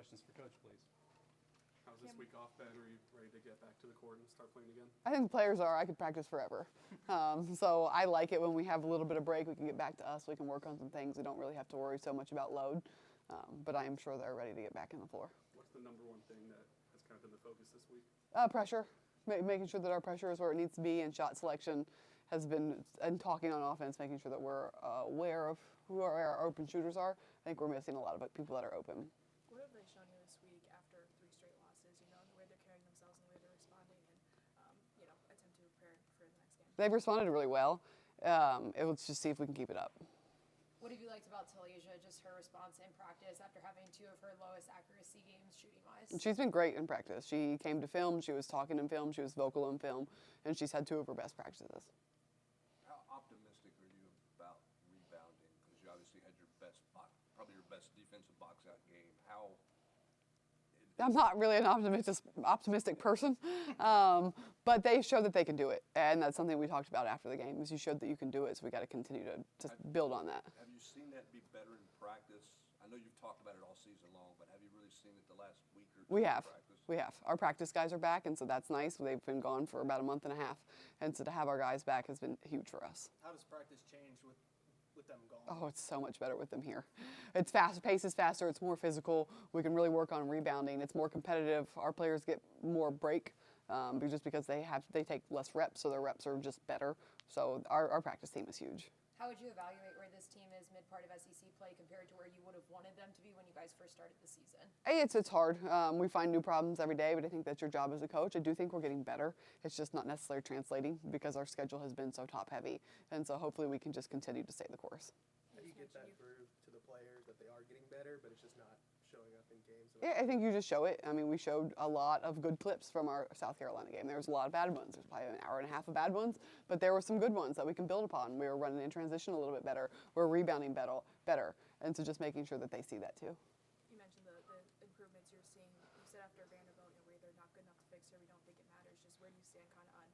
questions for Coach, please. How's this week off been? Are you ready to get back to the court and start playing again? I think the players are. I could practice forever. So I like it when we have a little bit of break. We can get back to us. We can work on some things. We don't really have to worry so much about load. But I am sure they're ready to get back in the floor. What's the number one thing that has kind of been the focus this week? Pressure. Making sure that our pressure is where it needs to be, and shot selection has been, and talking on offense, making sure that we're aware of who our open shooters are. I think we're missing a lot of people that are open. What have they shown you this week after 3 straight losses, the way they're carrying themselves and the way they're responding and, attempt to prepare for the next game? They've responded really well. Let's just see if we can keep it up. What have you liked about Talesia, just her response in practice after having 2 of her lowest accuracy games shooting-wise? She's been great in practice. She came to film, she was talking in film, she was vocal in film, and she's had 2 of her best practices. How optimistic are you about rebounding? Because you obviously had your best, probably your best defensive box-out game. I'm not really an optimistic person, but they show that they can do it, and that's something we talked about after the game. Is you showed that you can do it, so we got to continue to build on that. Have you seen that be better in practice? I know you've talked about it all season long, but have you really seen it the last week or 2 We have. in practice? We have. Our practice guys are back, and so that's nice. They've been gone for about a month and a half, and so to have our guys back has been huge for us. How does practice change with them gone? Oh, it's so much better with them here. It's fast, pace is faster, it's more physical. We can really work on rebounding. It's more competitive. Our players get more break just because they take less reps, so their reps are just better. So our practice team is huge. How would you evaluate where this team is mid-part of SEC play compared to where you would have wanted them to be when you guys first started the season? It's hard. We find new problems every day, but I think that's your job as a coach. I do think we're getting better. It's just not necessarily translating because our schedule has been so top-heavy. And so hopefully we can just continue to stay the course. How do you get that through to the players that they are getting better, but it's just not showing up in games? Yeah, I think you just show it. I mean, we showed a lot of good clips from our South Carolina game. There was a lot of bad ones. There's probably an hour and a half of bad ones, but there were some good ones that we can build upon. We were running in transition a little bit better. We're rebounding better. And so just making sure that they see that too. You mentioned the improvements you're seeing. You said after Vanderbilt, where they're not good enough to fix her, we don't think it matters. Just where do you stand kind of on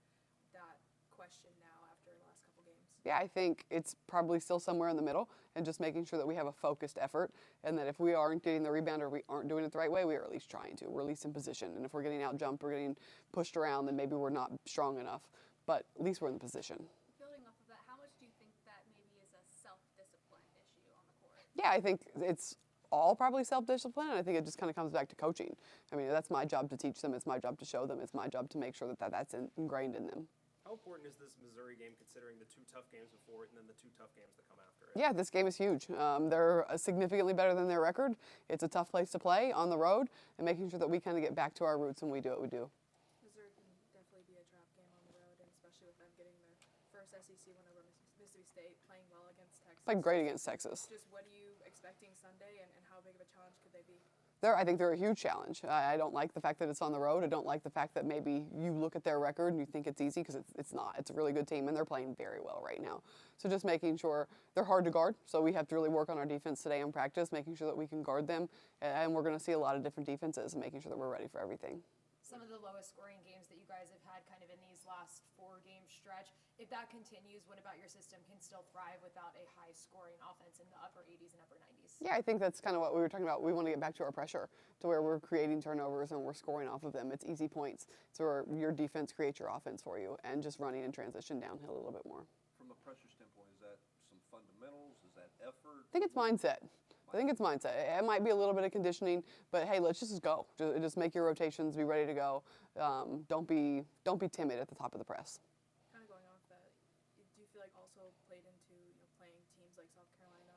that question now after the last couple games? Yeah, I think it's probably still somewhere in the middle, and just making sure that we have a focused effort, and that if we aren't getting the rebound or we aren't doing it the right way, we are at least trying to. We're at least in position, and if we're getting out jumped, we're getting pushed around, then maybe we're not strong enough, but at least we're in the position. Building off of that, how much do you think that maybe is a self-discipline issue on the court? Yeah, I think it's all probably self-discipline, and I think it just kind of comes back to coaching. I mean, that's my job to teach them, it's my job to show them, it's my job to make sure that that's ingrained in them. How important is this Missouri game considering the 2 tough games before it and then the 2 tough games that come after it? Yeah, this game is huge. They're significantly better than their record. It's a tough place to play on the road, and making sure that we kind of get back to our roots when we do what we do. Missouri can definitely be a trap game on the road, and especially with them getting their first SEC win over Mississippi State, playing well against Texas. Played great against Texas. Just what are you expecting Sunday, and how big of a challenge could they be? I think they're a huge challenge. I don't like the fact that it's on the road. I don't like the fact that maybe you look at their record and you think it's easy, because it's not. It's a really good team, and they're playing very well right now. So just making sure they're hard to guard. So we have to really work on our defense today in practice, making sure that we can guard them. And we're going to see a lot of different defenses, and making sure that we're ready for everything. Some of the lowest scoring games that you guys have had kind of in these last 4-game stretch. If that continues, what about your system can still thrive without a high scoring offense in the upper 80s and upper 90s? Yeah, I think that's kind of what we were talking about. We want to get back to our pressure, to where we're creating turnovers and we're scoring off of them. It's easy points. So where your defense creates your offense for you, and just running in transition downhill a little bit more. From a pressure standpoint, is that some fundamentals? Is that effort? I think it's mindset. It might be a little bit of conditioning, but hey, let's just go. Just make your rotations, be ready to go. Don't be timid at the top of the press. Kind of going off that, do you feel like also played into playing teams like South Carolina,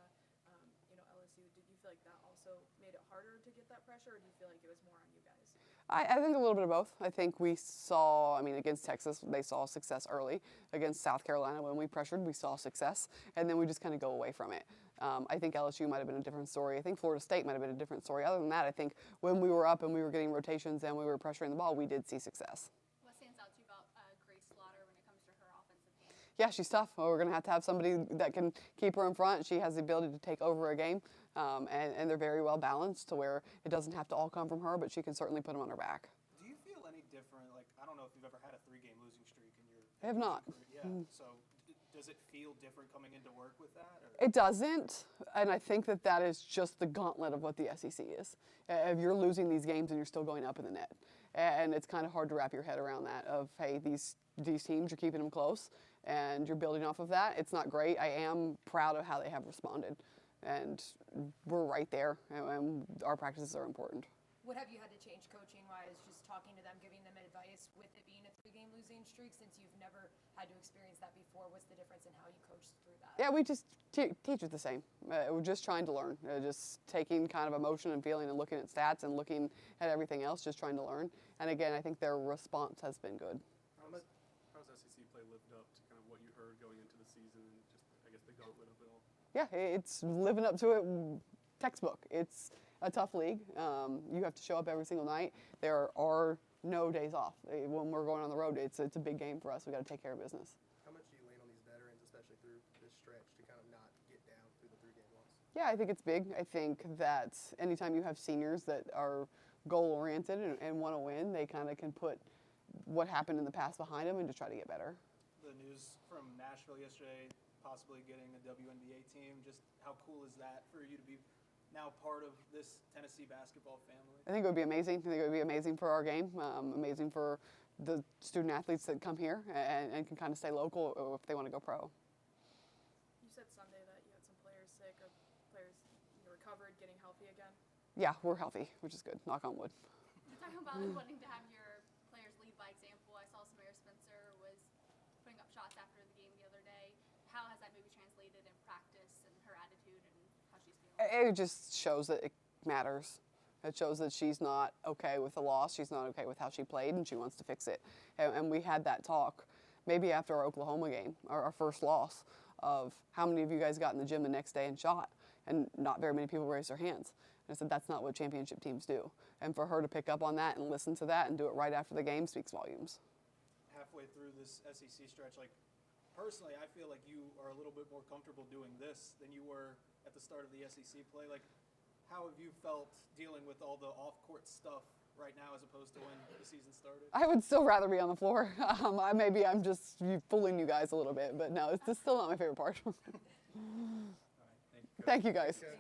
LSU? Did you feel like that also made it harder to get that pressure, or do you feel like it was more on you guys? I think a little bit of both. I think we saw, against Texas, they saw success early. Against South Carolina, when we pressured, we saw success, and then we just kind of go away from it. I think LSU might have been a different story. I think Florida State might have been a different story. Other than that, I think when we were up and we were getting rotations and we were pressuring the ball, we did see success. What stands out to you about Grace Slaughter when it comes to her offensive game? Yeah, she's tough. We're going to have somebody that can keep her in front. She has the ability to take over a game, and they're very well balanced to where it doesn't have to all come from her, but she can certainly put them on her back. Do you feel any different? Like, I don't know if you've ever had a 3-game losing streak in your I have not. career. Yeah. So does it feel different coming into work with that? Or? It doesn't, and I think that is just the gauntlet of what the SEC is. If you're losing these games and you're still going up in the net, and it's kind of hard to wrap your head around that. Of hey, these teams, you're keeping them close, and you're building off of that. It's not great. I am proud of how they have responded, and we're right there, and our practices are important. What have you had to change coaching-wise, just talking to them, giving them advice with it being a 3-game losing streak, since you've never had to experience that before? What's the difference in how you coach through that? Yeah, we just teach it the same. We're just trying to learn, just taking kind of emotion and feeling and looking at stats and looking at everything else, just trying to learn. And again, I think their response has been good. How's SEC play lived up to kind of what you heard going into the season and just, I guess, the gauntlet of it all? Yeah, it's living up to it. Textbook. It's a tough league. You have to show up every single night. There are no days off. When we're going on the road, it's a big game for us. We got to take care of business. How much do you lean on these veterans, especially through this stretch, to kind of not get down through the 3-game loss? Yeah, I think it's big. I think that anytime you have seniors that are goal-oriented and want to win, they kind of can put what happened in the past behind them and just try to get better. The news from Nashville yesterday, possibly getting a WNBA team, just how cool is that for you to be now part of this Tennessee basketball family? I think it would be amazing. I think it would be amazing for our game, amazing for the student athletes that come here and can kind of stay local if they want to go pro. You said Sunday that you had some players sick or players recovered, getting healthy again. Yeah, we're healthy, which is good. Knock on wood. You're talking about wanting to have your players lead by example. I saw Samara Spencer was putting up shots after the game the other day. How has that maybe translated in practice and her attitude and how she's feeling? It just shows that it matters. It shows that she's not okay with the loss. She's not okay with how she played, and she wants to fix it. And we had that talk maybe after our Oklahoma game, our first loss, of how many of you guys got in the gym the next day and shot, and not very many people raised their hands. And I said, that's not what championship teams do. And for her to pick up on that and listen to that and do it right after the game speaks volumes. Halfway through this SEC stretch, personally, I feel like you are a little bit more comfortable doing this than you were at the start of the SEC play. How have you felt dealing with all the off-court stuff right now as opposed to when the season started? I would still rather be on the floor. Maybe I'm just fooling you guys a little bit, but no, it's still not my favorite part. All right, thank you. Thank you guys.